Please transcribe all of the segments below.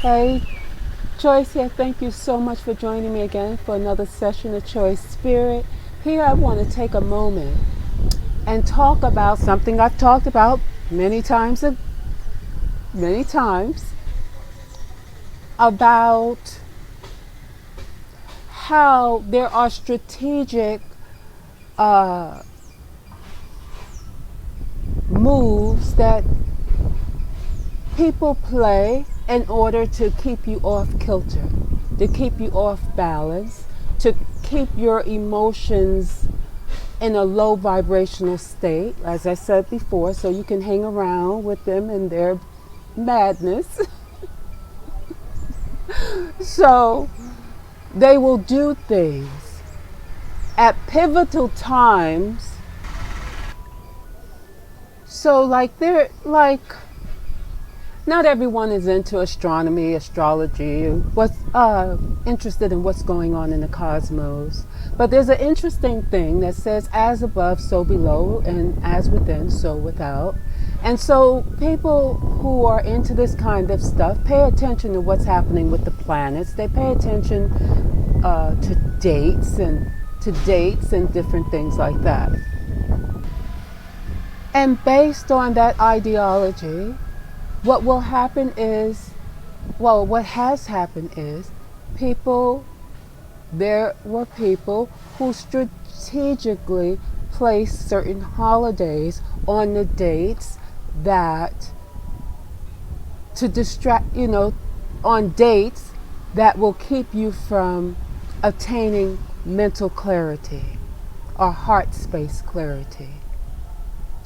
Hey, Joyce here. Thank you so much for joining me again for another session of Choice Spirit. Here I want to take a moment and talk about something I've talked about many times about how there are strategic moves that people play in order to keep you off kilter, to keep you off balance, to keep your emotions in a low vibrational state, as I said before, so you can hang around with them in their madness. So they will do things at pivotal times. So not everyone is into astronomy, astrology, what's interested in what's going on in the cosmos. But there's an interesting thing that says, as above, so below, and as within, so without. And so people who are into this kind of stuff pay attention to what's happening with the planets. They pay attention to dates and different things like that. And based on that ideology, what has happened is there were people who strategically placed certain holidays on the dates on dates that will keep you from attaining mental clarity or heart space clarity.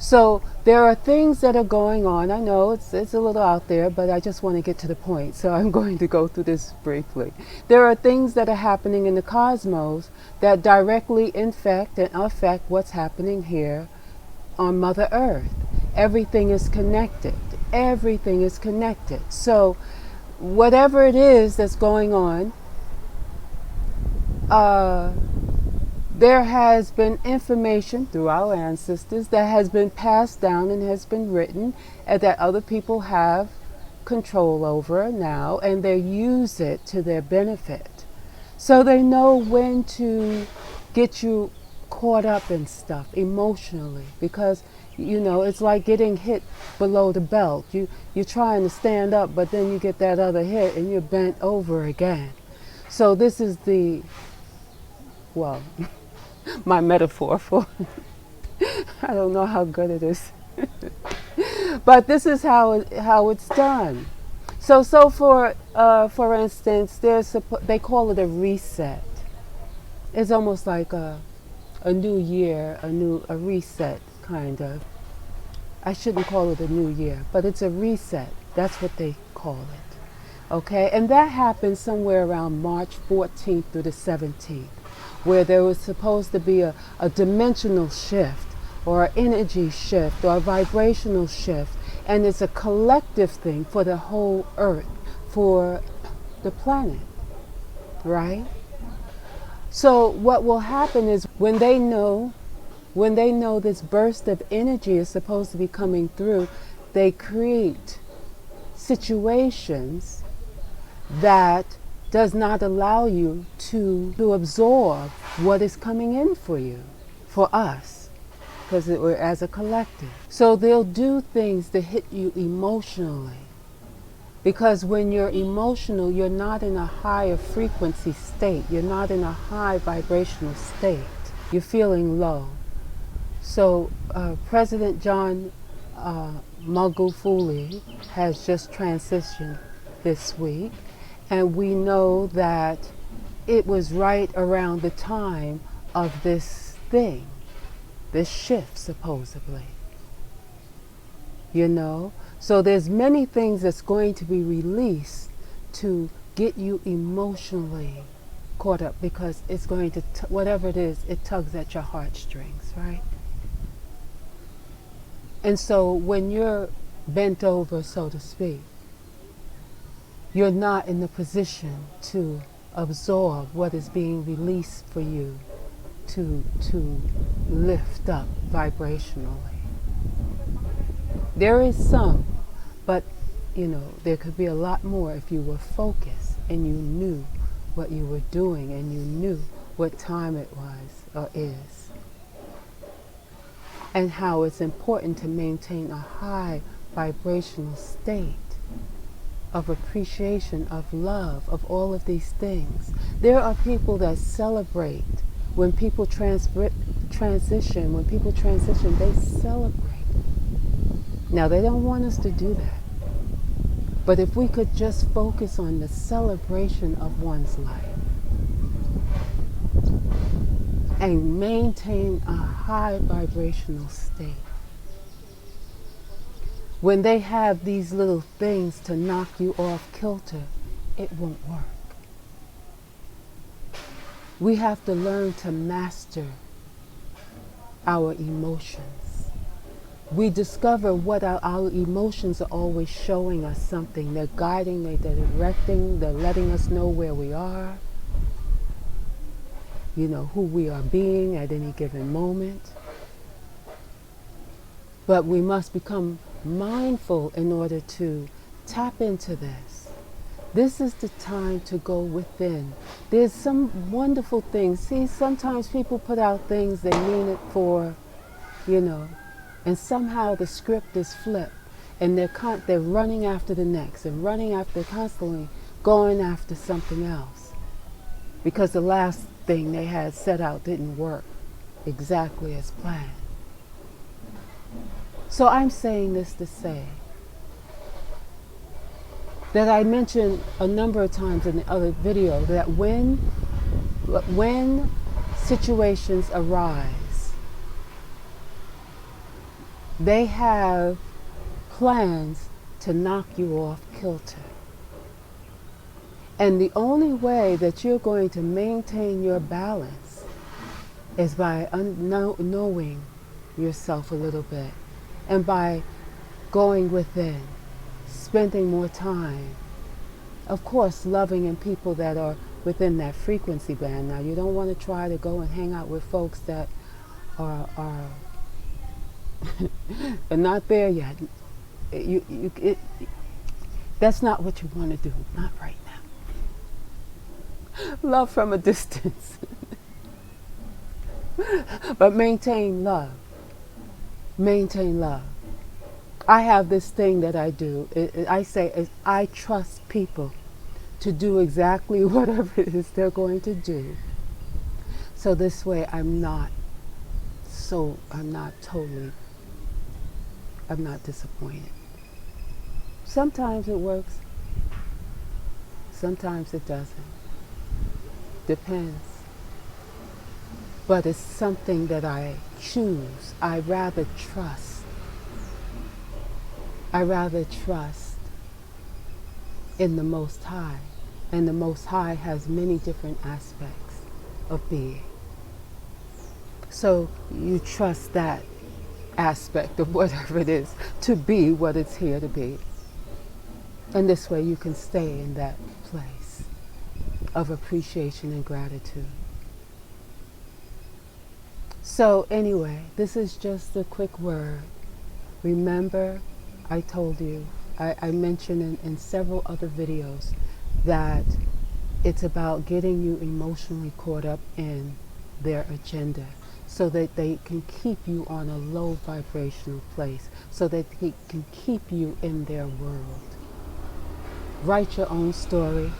So there are things that are going on. I know it's a little out there, but I just want to get to the point. So I'm going to go through this briefly. There are things that are happening in the cosmos that directly infect and affect what's happening here on Mother Earth. Everything is connected. Everything is connected. So whatever it is that's going on, there has been information through our ancestors that has been passed down and has been written and that other people have control over now, and they use it to their benefit. So they know when to get you caught up in stuff emotionally, because it's like getting hit below the belt. You're trying to stand up, but then you get that other hit and you're bent over again. So this is my metaphor for I don't know how good it is. But this is how it's done. So for instance, they call it a reset. It's almost like a new year, a reset kind of. I shouldn't call it a new year, but it's a reset. That's what they call it. Okay? And that happens somewhere around March 14th through the 17th. Where there was supposed to be a dimensional shift or an energy shift or a vibrational shift. And it's a collective thing for the whole earth, for the planet, right? So what will happen is when they know this burst of energy is supposed to be coming through, they create situations that does not allow you to absorb what is coming in for us, because we're as a collective. So they'll do things to hit you emotionally, because when you're emotional, you're not in a higher frequency state. You're not in a high vibrational state. You're feeling low. So President John Magufuli has just transitioned this week. And we know that it was right around the time of this shift, supposedly. So there's many things that's going to be released to get you emotionally caught up, because it's going to, whatever it is, it tugs at your heartstrings, right? And so when you're bent over, so to speak, you're not in the position to absorb what is being released for you to lift up vibrationally. There is some, but there could be a lot more if you were focused and you knew what you were doing and you knew what time it was or is. And how it's important to maintain a high vibrational state of appreciation, of love, of all of these things. There are people that celebrate when people transition, they celebrate. Now, they don't want us to do that. But if we could just focus on the celebration of one's life and maintain a high vibrational state, when they have these little things to knock you off kilter, it won't work. We have to learn to master our emotions. We discover what our emotions are always showing us something. They're guiding, they're directing, they're letting us know where we are, who we are being at any given moment. But we must become mindful in order to tap into this. This is the time to go within. There's some wonderful things. See, sometimes people put out things they mean it for, and somehow the script is flipped, and they're running after the next and constantly going after something else because the last thing they had set out didn't work exactly as planned. So I'm saying this to say that I mentioned a number of times in the other video that when situations arise, they have plans to knock you off kilter. And the only way that you're going to maintain your balance is by knowing yourself a little bit, and by going within, spending more time, of course, loving in people that are within that frequency band. Now, you don't want to try to go and hang out with folks that are not there yet. That's not what you want to do, not right now. Love from a distance. But maintain love. Maintain love. I have this thing that I do. I say I trust people to do exactly whatever it is they're going to do. So this way I'm not disappointed. Sometimes it works. Sometimes it doesn't. Depends. But it's something that I choose. I rather trust in the Most High. And the Most High has many different aspects of being. So you trust that aspect of whatever it is to be what it's here to be. And this way you can stay in that place of appreciation and gratitude. So anyway, this is just a quick word. Remember, I told you, I mentioned in several other videos that it's about getting you emotionally caught up in their agenda so that they can keep you on a low vibrational place, so that they can keep you in their world. Write your own story.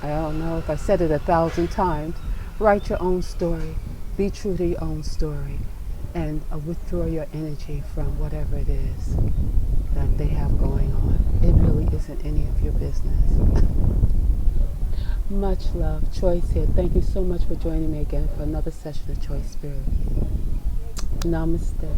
I don't know if I said it 1,000 times. Write your own story. Be true to your own story, and withdraw your energy from whatever it is that they have going on. It really isn't any of your business. Much love. Choice here. Thank you so much for joining me again for another session of Choice Spirit. Namaste.